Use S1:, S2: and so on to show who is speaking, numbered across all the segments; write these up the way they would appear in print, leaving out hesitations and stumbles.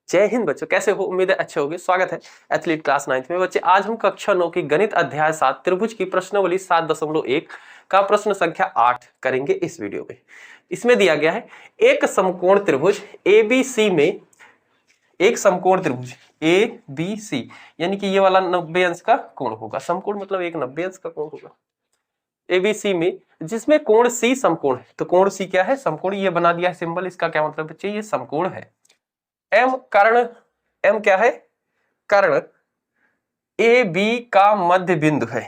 S1: जय हिंद बच्चों, कैसे हो? उम्मीद है अच्छे होंगे। स्वागत है एथलीट क्लास 9th में। बच्चे आज हम कक्षा 9 की गणित अध्याय 7 त्रिभुज की प्रश्नावली 7.1 का प्रश्न संख्या 8 करेंगे इस वीडियो में। इसमें दिया गया है एक समकोण त्रिभुज ABC में, एक समकोण त्रिभुज ABC यानी कि ये वाला 90 अंश का कोण होगा। समकोण मतलब एक 90 अंश का कोण होगा ABC में, जिसमें कोण C समकोण है। तो कोण C क्या है? समकोण। ये बना दिया है सिंबल। इसका क्या मतलब बच्चे? ये समकोण है। M कर्ण, M क्या है? कर्ण AB का मध्य बिंदु है।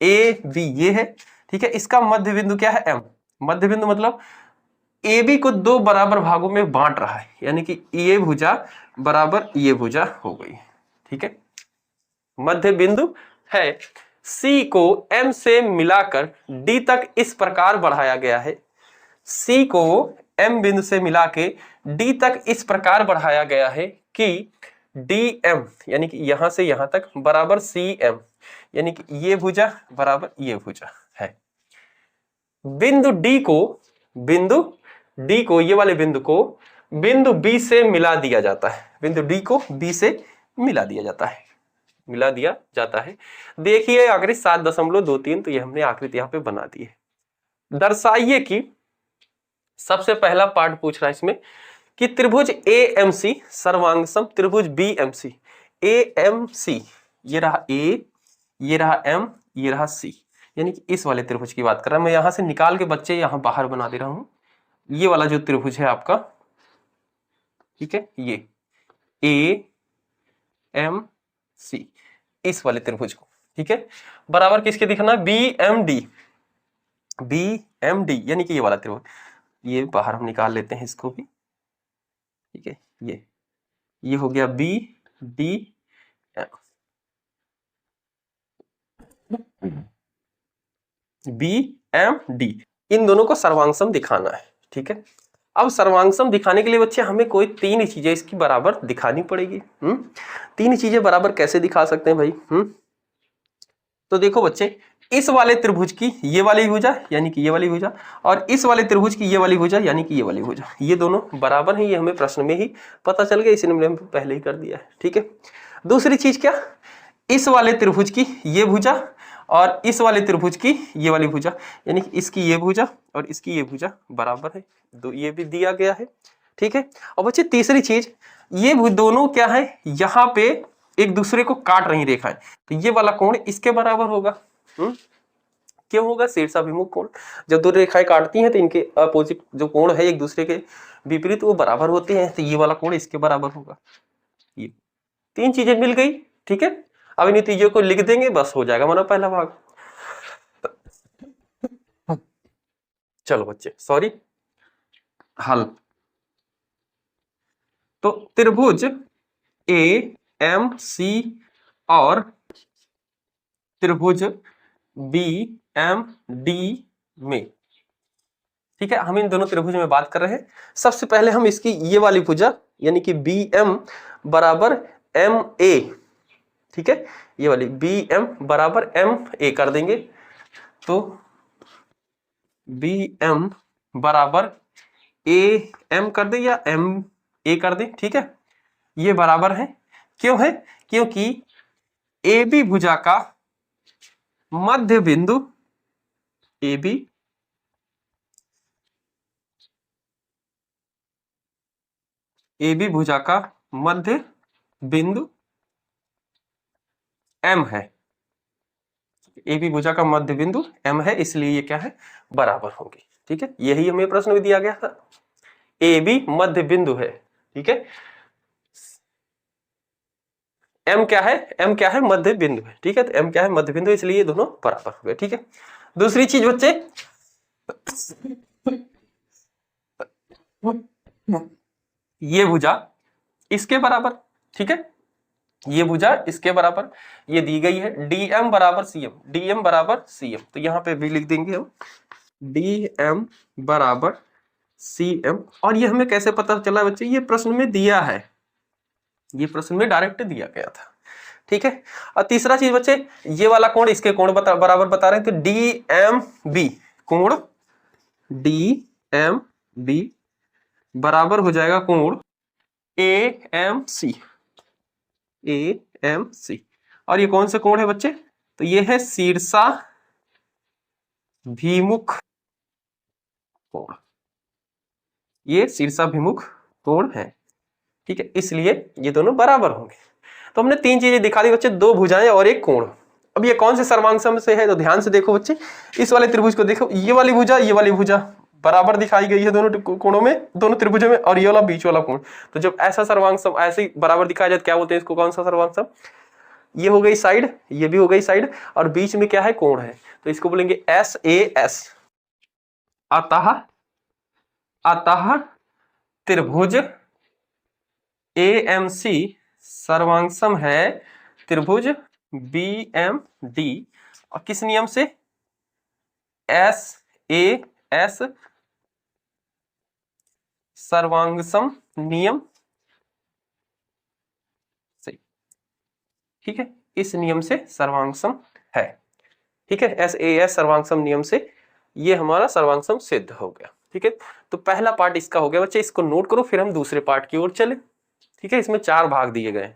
S1: AB ये है, ठीक है। इसका मध्य बिंदु क्या है? M। मध्य बिंदु मतलब AB को दो बराबर भागों में बांट रहा है, यानी कि ये भुजा बराबर ये भुजा हो गई, ठीक है। मध्य बिंदु है। C को M से मिलाकर D तक इस प्रकार बढ़ाया गया है। C को M बिंदु से मिला के D तक इस प्रकार बढ़ाया गया है कि DM यानी कि यहां से यहां तक बराबर CM, यानी कि ये भुजा बराबर ये भुजा है। बिंदु D को ये वाले बिंदु को बिंदु B से मिला दिया जाता है। बिंदु D को B से मिला दिया जाता है। देखिए आकृति 7.23, तो ये हमने आकृति यहां पे बना दी है। दर्शाइए कि, सबसे पहला पार्ट पूछ रहा है इसमें कि त्रिभुज AMC सर्वांग सम त्रिभुज BMC। AMC ये रहा A, ये रहा M, ये रहा C, यानी कि इस वाले त्रिभुज की बात कर रहा हूं। मैं यहां से निकाल के बच्चे यहां बाहर बना दे रहा हूं। ये वाला जो त्रिभुज है आपका, ठीक है, ये AMC, इस वाले त्रिभुज को, ठीक है, बराबर किसके दिखना? BMD यानी कि ये वाला त्रिभुज। ये बाहर हम निकाल लेते हैं इसको भी, ठीक है। ये हो गया BMD। इन दोनों को सर्वांगसम दिखाना है, ठीक है। अब सर्वांगसम दिखाने के लिए बच्चे हमें कोई तीन चीजें इसकी बराबर दिखानी पड़ेगी। तीन चीजें बराबर कैसे दिखा सकते हैं भाई? तो देखो बच्चे, इस वाले त्रिभुज की ये वाली भुजा यानी कि ये वाली भुजा, और इस वाले त्रिभुज की ये वाली भुजा यानी कि ये वाली भुजा, ये दोनों बराबर है। ये हमें प्रश्न में ही पता चल गया, इसने हमने पहले ही कर दिया है, ठीक है। दूसरी चीज क्या? इस वाले त्रिभुज की ये भुजा और इस वाले त्रिभुज की ये वाली भुजा, यानी कि इसकी ये भुजा और इसकी ये भुजा बराबर है। ये भी दिया गया है, ठीक है। और बच्चे तीसरी चीज, ये दोनों क्या है? यहाँ पे एक दूसरे को काट रही रेखाएं, तो ये वाला कोण इसके बराबर होगा। क्यों होगा? शीर्षाभिमुख कोण। जब दो रेखाएं काटती हैं तो इनके अपोजिट जो कोण है एक दूसरे के विपरीत, वो बराबर होते हैं, तो ये वाला कोण इसके बराबर होगा। ये तीन चीजें मिल गई, ठीक है। अब इन नतीजों को लिख देंगे, बस हो जाएगा हमारा पहला भाग। चलो बच्चे, सॉरी, हल। तो त्रिभुज AMC और त्रिभुज BMD में, ठीक है, हम इन दोनों त्रिभुज में बात कर रहे हैं। सबसे पहले हम इसकी ये वाली भुजा यानी कि BM बराबर MA, ठीक है, ये वाली BM बराबर MA कर देंगे। तो BM बराबर AM कर दें या MA कर दें, ठीक है। ये बराबर है, क्यों है? क्योंकि AB भुजा का मध्य बिंदु, AB भुजा का मध्य बिंदु M है। AB भुजा का मध्य बिंदु M है, इसलिए ये क्या है? बराबर होंगे, ठीक है। यही हमें प्रश्न में दिया गया था। AB मध्य बिंदु है, ठीक है। M क्या है? M क्या है? मध्य बिंदु है, ठीक है। तो M क्या है? मध्य बिंदु, इसलिए ये दोनों बराबर हो गए, ठीक है। दूसरी चीज बच्चे, ये भुजा इसके बराबर, ठीक है, ये भुजा इसके बराबर, ये दी गई है DM बराबर CM, DM बराबर CM। तो यहां पे भी लिख देंगे हम DM बराबर CM। और ये हमें कैसे पता चला बच्चे? ये प्रश्न में दिया है, ये प्रश्न में डायरेक्ट दिया गया था, ठीक है। और तीसरा चीज बच्चे, ये वाला कोण इसके कोण बराबर बता रहे हैं, तो DMB कोण DMB बराबर हो जाएगा कोण AMC, AMC। और ये कौन से कोण है बच्चे? तो ये है शीर्षाभिमुख कोण, ये शीर्षाभिमुख कोण है, ठीक है, इसलिए ये दोनों बराबर होंगे। तो हमने तीन चीजें दिखा दी बच्चे, दो भुजाएं और एक कोण। अब ये कौन से सर्वांगसम से है? तो ध्यान से देखो बच्चे, इस वाले त्रिभुज को देखो, ये वाली भुजा बराबर दिखाई गई है दोनों कोणों में, दोनों त्रिभुजों में, और ये वाला बीच वाला कोण। तो जब ऐसा सर्वांगसम ऐसे ही बराबर दिखाया जाए क्या बोलते हैं इसको? कौन सा सर्वांगसम? ये हो गई साइड, ये भी हो गई साइड, और बीच में क्या है? कोण है। तो इसको बोलेंगे SAS। अतः त्रिभुज AMC सर्वांगसम है त्रिभुज BMD। और किस नियम से? SAS सर्वांगसम नियम से, ठीक है, इस नियम से सर्वांगसम है, ठीक है, SAS सर्वांगसम नियम से ये हमारा सर्वांगसम सिद्ध हो गया, ठीक है। तो पहला पार्ट इसका हो गया बच्चे, इसको नोट करो, फिर हम दूसरे पार्ट की ओर चले, ठीक है। इसमें 4 भाग दिए गए।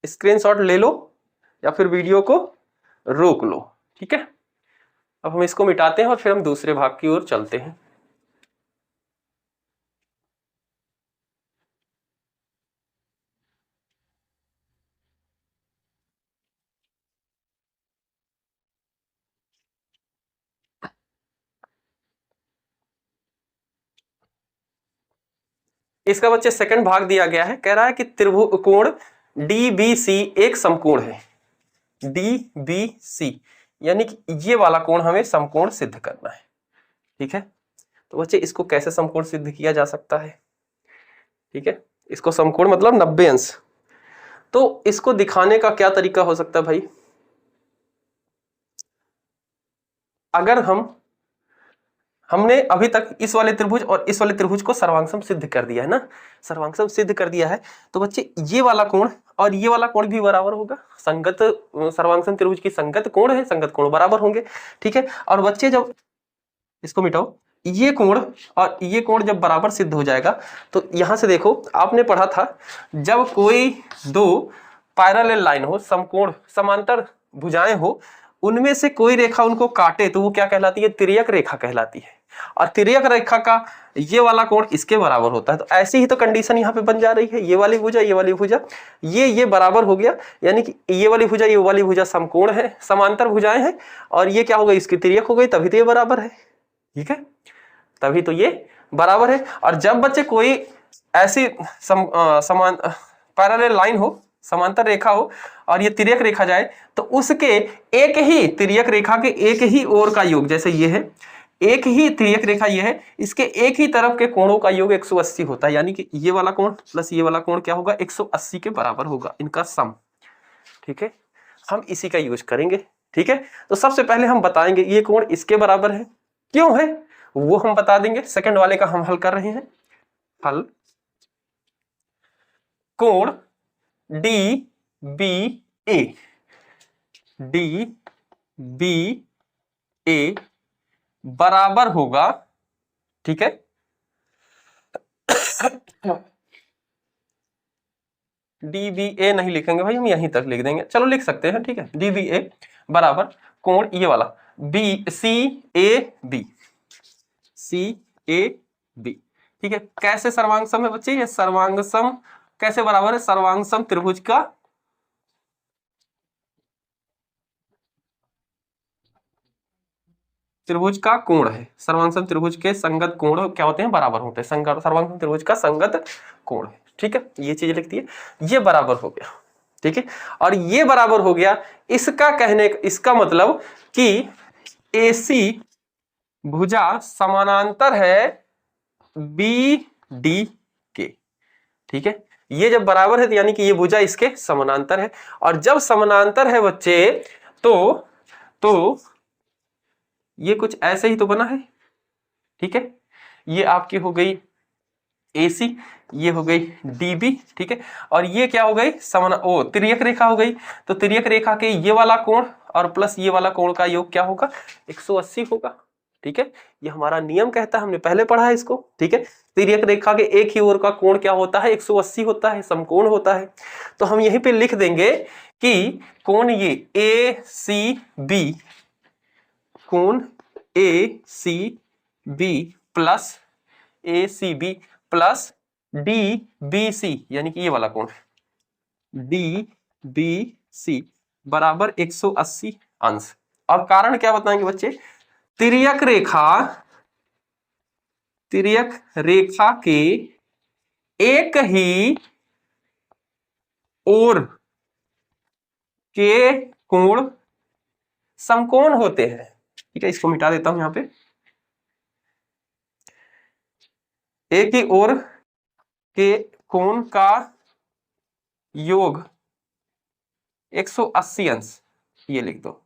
S1: स्क्रीनशॉट ले लो या फिर वीडियो को रोक लो, ठीक है। अब हम इसको मिटाते हैं और फिर हम दूसरे भाग की ओर चलते हैं। इसका बच्चे सेकंड भाग दिया गया है, कह रहा है कि त्रिभुज कोण DBC एक समकोण है। DBC यानी कि ये वाला कोण हमें समकोण सिद्ध करना है, ठीक है। तो बच्चे इसको कैसे समकोण सिद्ध किया जा सकता है? ठीक है, इसको समकोण मतलब 90 अंश। तो इसको दिखाने का क्या तरीका हो सकता है भाई? अगर हमने अभी तक इस वाले त्रिभुज और इस वाले त्रिभुज को सर्वांगसम सिद्ध कर दिया है ना, सर्वांगसम सिद्ध कर दिया है, तो बच्चे ये वाला कोण और ये वाला कोण भी बराबर होगा। संगत सर्वांगसम त्रिभुज की संगत कोण है, संगत कोण बराबर होंगे, ठीक है। और बच्चे जब इसको मिटाओ, ये कोण और ये कोण जब बराबर सिद्ध हो जाएगा, तो यहां से देखो, आपने पढ़ा था जब कोई दो पैरेलल लाइन हो, समकोण समांतर भुजाएं हो, उनमें से कोई रेखा उनको काटे तो वो क्या कहलाती है? तिर्यक रेखा कहलाती है। और तिर्यक रेखा का ये वाला कोण इसके बराबर होता है। तो ऐसी ही तो कंडीशन यहाँ पे बन जा रही है, ये वाली भुजा ये बराबर हो गया, यानी कि ये वाली भुजा समकोण है, समांतर भुजाएं हैं, और ये क्या हो गई? इसकी तिर्यक हो गई, तभी तो ये बराबर है, ठीक है, तभी तो ये बराबर है। और जब बच्चे कोई ऐसी समान पैरेलल लाइन हो, समांतर रेखा हो, और ये तिर्यक रेखा जाए, तो उसके एक ही तिर्यक रेखा के एक ही ओर का योग, जैसे ये है, एक ही तिर्यक रेखा ये है, इसके एक ही तरफ के कोणों का योग 180 होता है। यानी कि ये वाला कोण प्लस ये वाला कोण क्या होगा? 180 के बराबर होगा, इनका सम, ठीक है। हम इसी का यूज करेंगे, ठीक है। तो सबसे पहले हम बताएंगे ये कोण इसके बराबर है, क्यों है वो हम बता देंगे। सेकंड वाले का हम हल कर रहे हैं। हल कोण DBA बराबर होगा, ठीक है, DBA नहीं लिखेंगे भाई, हम यहीं तक लिख देंगे, चलो लिख सकते हैं, ठीक है। DBA बराबर कोण ये वाला CAB, ठीक है। कैसे सर्वांगसम है बच्चे? ये सर्वांगसम कैसे बराबर है? सर्वांगसम त्रिभुज का कोण है। सर्वांगसम त्रिभुज के संगत कोण क्या होते हैं? बराबर होते हैं। सर्वांगसम त्रिभुज का संगत कोण है, ठीक है, ये चीज लिखती है। ये बराबर हो गया, ठीक है। और ये बराबर हो गया, इसका मतलब कि AC भुजा समानांतर है BD के, ठीक है। ये जब बराबर है तो यानी कि ये भुजा इसके समानांतर है, और जब समानांतर है बच्चे तो ये कुछ ऐसे ही तो बना है, ठीक है। ये आपकी हो गई AC, ये हो गई DB, ठीक है। और ये क्या हो गई? तिर्यक रेखा हो गई। तो तिर्यक रेखा के ये वाला कोण और प्लस ये वाला कोण का योग क्या होगा? 180 होगा, ठीक है, ये हमारा नियम कहता है, हमने पहले पढ़ा है इसको। ठीक है, तिर्यक रेखा के एक ही ओर का कोण क्या होता है, 180 होता है, समकोण होता है। तो हम यहीं पे लिख देंगे कि कोण ये ACB, कोण ACB plus ACB plus DBC, यानी कि ये वाला कोण DBC बराबर 180 अंश। अब कारण क्या बताएंगे बच्चे, तिर्यक रेखा के एक ही ओर के कोण समकोण होते हैं। ठीक है, इसको मिटा देता हूं यहां पे। एक ही ओर के कोण का योग 180 अंश, ये लिख दो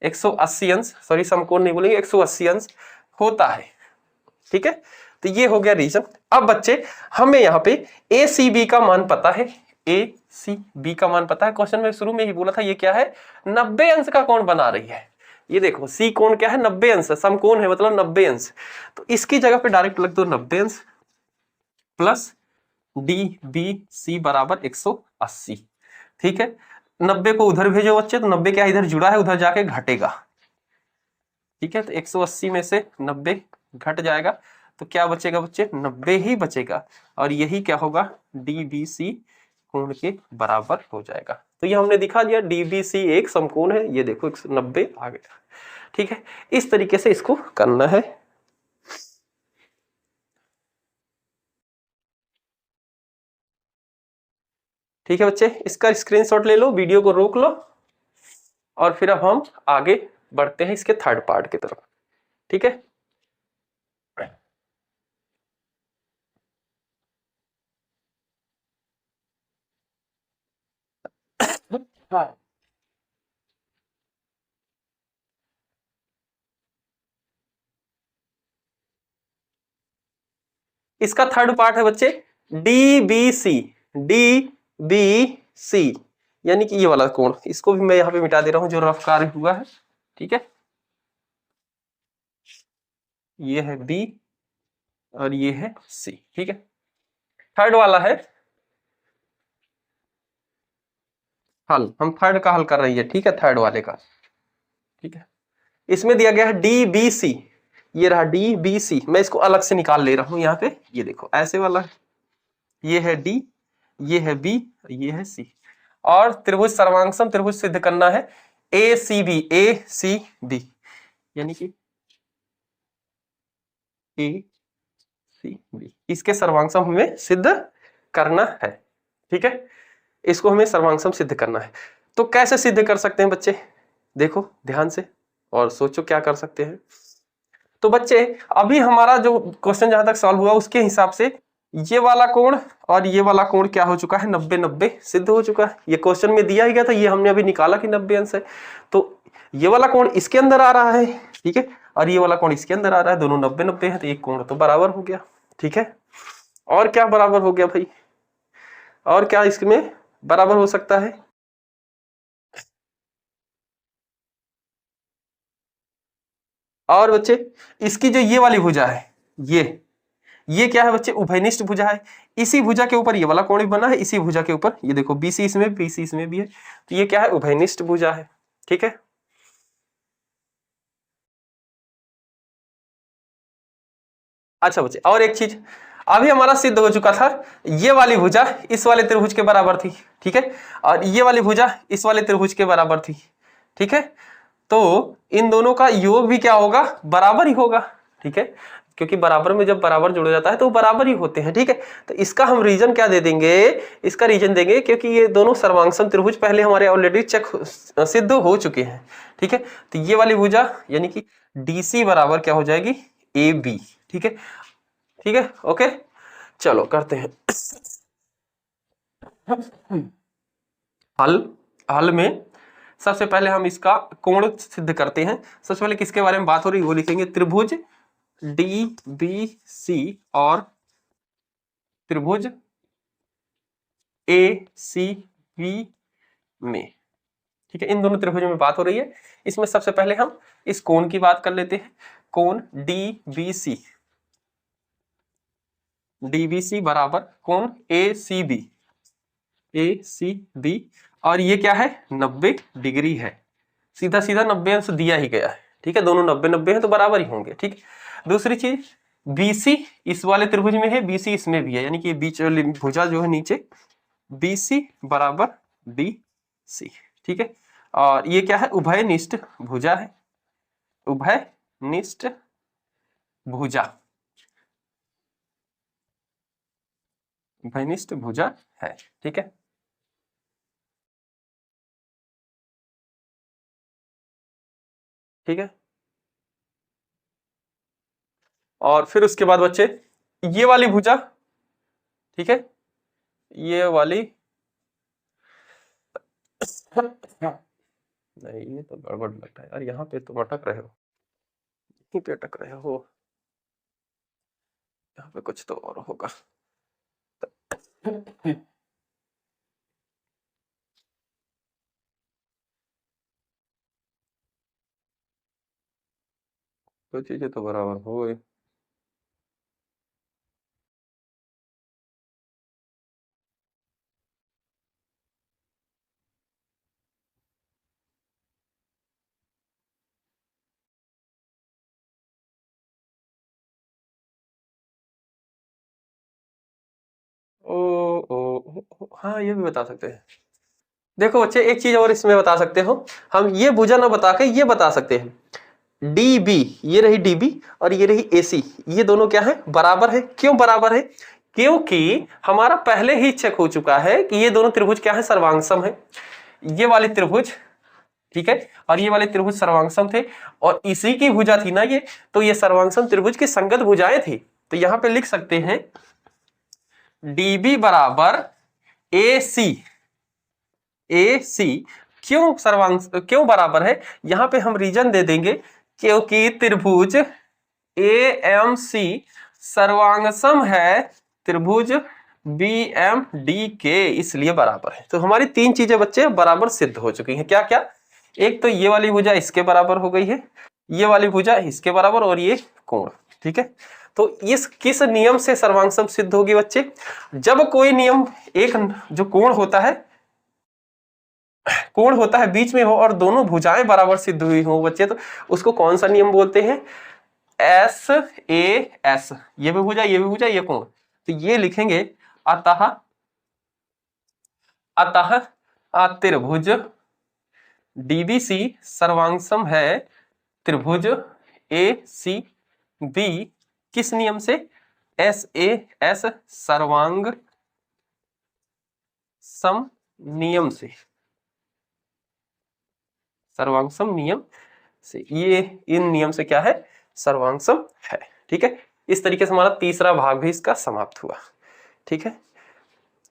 S1: 180 अंश, सॉरी समकोण नहीं बोलेंगे, 180 अंश होता है। ठीक है, तो ये हो गया रीजन। अब बच्चे हमें यहाँ पे ACB का मान पता है, ACB का मान पता है। क्वेश्चन में शुरू में ही बोला था ये क्या है, 90 अंश का कोण बना रही है। ये देखो C कोण क्या है, 90 अंश, समकोण है मतलब 90 अंश। तो इसकी जगह पे डायरेक्ट लग दो 90 अंश प्लस DBC बराबर 180। ठीक है, 90 को उधर भेजो बच्चे, तो 90 क्या इधर जुड़ा है, उधर जाके घटेगा। ठीक है, तो 180 में से 90 घट जाएगा, तो क्या बचेगा बच्चे, 90 ही बचेगा। और यही क्या होगा, DBC कोण के बराबर हो जाएगा। तो ये हमने दिखा दिया, DBC एक समकोण है, ये देखो 90 आ गया। ठीक है, इस तरीके से इसको करना है। ठीक है बच्चे, इसका स्क्रीनशॉट ले लो, वीडियो को रोक लो, और फिर अब हम आगे बढ़ते हैं इसके थर्ड पार्ट की तरफ। ठीक है, हाँ, इसका थर्ड पार्ट है बच्चे DBC। DBC यानी कि ये वाला कोण, इसको भी मैं यहाँ पे मिटा दे रहा हूं जो रफ कार्य हुआ है। ठीक है, ये है B और ये है C। ठीक है, थर्ड वाला है हल, हम थर्ड का हल कर रही है। ठीक है, थर्ड वाले का। ठीक है, इसमें दिया गया है DBC, ये रहा DBC, मैं इसको अलग से निकाल ले रहा हूं यहाँ पे। ये देखो ऐसे वाला है, ये है D, ये है B, ये है C। और त्रिभुज सर्वांगसम त्रिभुज सिद्ध करना है ACB यानी कि ACB, इसके सर्वांगसम हमें सिद्ध करना है। ठीक है, इसको हमें सर्वांगसम सिद्ध करना है। तो कैसे सिद्ध कर सकते हैं बच्चे, देखो ध्यान से और सोचो क्या कर सकते हैं। तो बच्चे अभी हमारा जो क्वेश्चन जहां तक सॉल्व हुआ उसके हिसाब से ये वाला कोण और ये वाला कोण क्या हो चुका है, 90-90 सिद्ध हो चुका है। ये क्वेश्चन में दिया ही गया था, ये हमने अभी निकाला कि 90 अंश है। तो ये वाला कोण इसके अंदर आ रहा है, ठीक है, और ये वाला कोण इसके अंदर आ रहा है, दोनों 90-90 है, तो एक कोण तो बराबर हो गया। ठीक है, और क्या बराबर हो गया भाई, और क्या इसमें बराबर हो सकता है, और बच्चे इसकी जो ये वाली भुजा है, ये क्या है बच्चे, उभयनिष्ठ भुजा है। इसी भुजा के ऊपर ये वाला कोण भी बना है, इसी भुजा के ऊपर ये देखो BC इसमें, BC इसमें भी है, तो ये क्या है, उभयनिष्ठ भुजा है। ठीक है, अच्छा बच्चे और एक चीज, अभी हमारा सिद्ध हो चुका था, ये वाली भुजा इस वाले त्रिभुज के बराबर थी। ठीक है, और ये वाली भुजा इस वाले त्रिभुज के बराबर थी। ठीक है, तो इन दोनों का योग भी क्या होगा, बराबर ही होगा। ठीक है, क्योंकि बराबर में जब बराबर जुड़ जाता है तो बराबर ही होते हैं। ठीक है, तो इसका हम रीजन क्या दे देंगे, इसका रीजन देंगे क्योंकि ये दोनों सर्वांगसम त्रिभुज पहले हमारे ऑलरेडी चेक सिद्ध हो चुके हैं। ठीक है, तो ये वाली भुजा यानी कि DC बराबर क्या हो जाएगी, AB। ठीक है, ठीक है, ओके, चलो करते हैं हल में सबसे पहले हम इसका कोण सिद्ध करते हैं। सबसे पहले किसके बारे में बात हो रही है वो लिखेंगे, त्रिभुज DBC और त्रिभुज ACB में। ठीक है, इन दोनों त्रिभुजों में बात हो रही है। इसमें सबसे पहले हम इस कोण की बात कर लेते हैं। कोण DBC, DBC बराबर कोण ACB, ACB, और ये क्या है 90 डिग्री है। सीधा सीधा 90 अंश दिया ही गया है, ठीक है, दोनों 90 90 है तो बराबर ही होंगे, ठीक। दूसरी चीज BC इस वाले त्रिभुज में है, BC इसमें भी है, यानी कि बीच वाली भुजा जो है नीचे BC बराबर DC, ठीक है। और ये क्या है उभयनिष्ठ भुजा है, उभयनिष्ठ भुजा, उभयनिष्ठ भुजा है, ठीक है। ठीक है, और फिर उसके बाद बच्चे ये वाली भुजा, ठीक है, ये वाली नहीं ये तो गड़बड़ लगता है यार, यहाँ पे तो अटक रहे हो, यहीं पे अटक रहे हो, यहाँ पे कुछ तो और होगा। तो चीजें तो बराबर हो गई। हाँ ये भी बता सकते हैं। देखो बच्चे एक चीज और इसमें बता सकते हो, हम ये भुजा ना बता के ये बता सकते हैं DB, ये रही DB और ये रही AC, ये दोनों क्या है बराबर है। क्यों बराबर है? क्योंकि हमारा पहले ही चेक हो चुका है कि ये दोनों त्रिभुज क्या है सर्वांगसम है। ये वाले त्रिभुज, ठीक है, और ये वाले त्रिभुज सर्वांगसम थे और इसी की भुजा थी ना ये, तो ये सर्वांगसम त्रिभुज की संगत भुजाएं थी। तो यहां पे लिख सकते हैं DB बराबर AC, AC क्यों क्यों बराबर है? यहां पे हम रीजन दे देंगे क्योंकि त्रिभुज AMC सर्वांगसम है त्रिभुज BMD के, इसलिए बराबर है। तो हमारी तीन चीजें बच्चे बराबर सिद्ध हो चुकी हैं। क्या क्या? एक तो ये वाली भुजा इसके बराबर हो गई है, ये वाली भुजा इसके बराबर, और ये कोण, ठीक है। तो इस किस नियम से सर्वांगसम सिद्ध होगी बच्चे? जब कोई नियम एक जो कोण होता है, कोण होता है बीच में हो और दोनों भुजाएं बराबर सिद्ध हुई हो बच्चे, तो उसको कौन सा नियम बोलते हैं? SAS, ये भी भुजा, ये भी भुजा, ये कोण, तो ये लिखेंगे अतः अतः त्रिभुज DBC सर्वांगसम है त्रिभुज ACB किस नियम से? SAS सर्वांग सम नियम से, सर्वांगसम नियम से, ये इन नियम से क्या है सर्वांगसम है, ठीक है। इस तरीके से हमारा तीसरा भाग भी इसका समाप्त हुआ, ठीक है।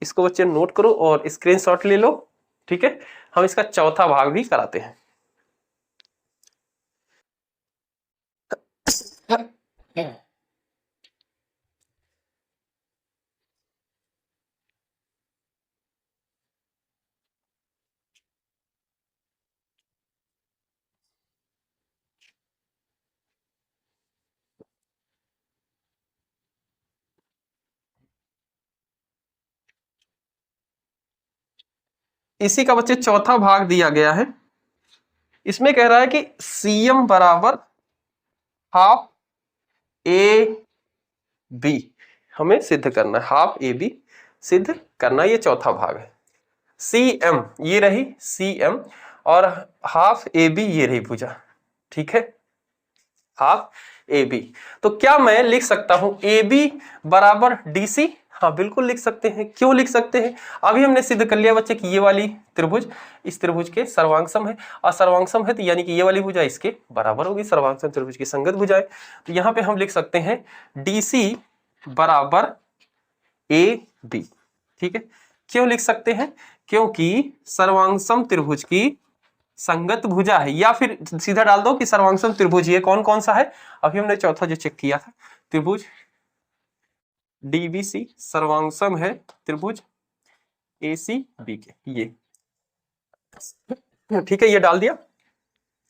S1: इसको बच्चे नोट करो और स्क्रीनशॉट ले लो, ठीक है। हम इसका चौथा भाग भी कराते हैं। इसी का बच्चे चौथा भाग दिया गया है। इसमें कह रहा है कि CM बराबर हाफ AB हमें सिद्ध करना है, हाफ AB सिद्ध करना, ये चौथा भाग है। CM ये रही CM और हाफ AB ये रही भुजा, ठीक है, हाफ AB। तो क्या मैं लिख सकता हूं AB बराबर DC? हाँ बिल्कुल लिख सकते हैं। क्यों लिख सकते हैं? अभी हमने सिद्ध कर लिया बच्चे कि ये वाली त्रिभुज इस त्रिभुज के सर्वांगसम है, और सर्वांगसम है तो यानी कि ये वाली भुजा इसके बराबर होगी, सर्वांगसम त्रिभुज की संगत भुजाएं। तो यहाँ पे हम लिख सकते हैं DC बराबर AB, ठीक है। क्यों लिख सकते हैं? क्योंकि सर्वांगसम त्रिभुज की संगत भुजा है, या फिर सीधा डाल दो कि सर्वांगसम त्रिभुज ये कौन कौन सा है। अभी हमने चौथा जो चेक किया था, त्रिभुज DBC सर्वांगसम है त्रिभुज ACB के, ये ठीक है, ये डाल दिया।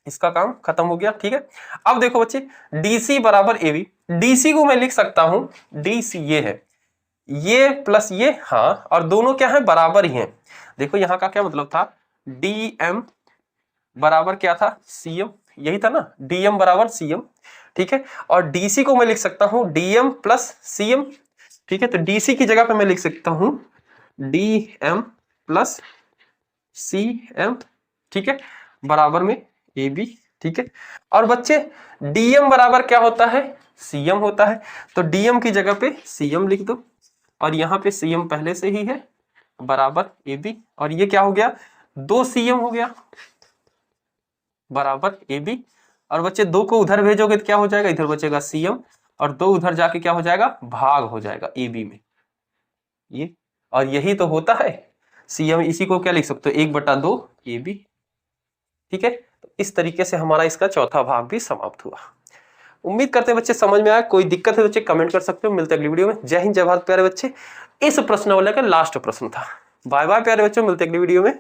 S1: इसका काम खत्म हो गया। ठीक है, अब देखो बच्चे DC बराबर AB, DC को मैं लिख सकता हूं DC ये है, ये प्लस ये, हाँ, और दोनों क्या है बराबर ही हैं। देखो यहाँ का क्या मतलब था, DM बराबर क्या था CM, यही था ना, DM बराबर CM। ठीक है, और DC को मैं लिख सकता हूं DM प्लस CM। ठीक है, तो DC की जगह पे मैं लिख सकता हूं DM प्लस CM। ठीक है, बराबर में AB। ठीक है, और बच्चे DM बराबर क्या होता है, CM होता है, तो DM की जगह पे CM लिख दो, और यहाँ पे CM पहले से ही है, बराबर AB, और ये क्या हो गया 2 CM हो गया, बराबर AB। और बच्चे 2 को उधर भेजोगे तो क्या हो जाएगा, इधर बचेगा CM, और 2 उधर जाके क्या हो जाएगा, भाग हो जाएगा AB में ये, और यही तो होता है CM। इसी को क्या लिख सकते हो, 1/2 AB। ठीक है, तो इस तरीके से हमारा इसका चौथा भाग भी समाप्त हुआ। उम्मीद करते हैं बच्चे समझ में आया, कोई दिक्कत है बच्चे कमेंट कर सकते हो। मिलते हैं अगली वीडियो में। जय हिंद, जय भारत प्यारे बच्चे। इस प्रश्नावली का लास्ट प्रश्न था। बाय बाय प्यारे बच्चों, मिलते हैं अगली वीडियो में।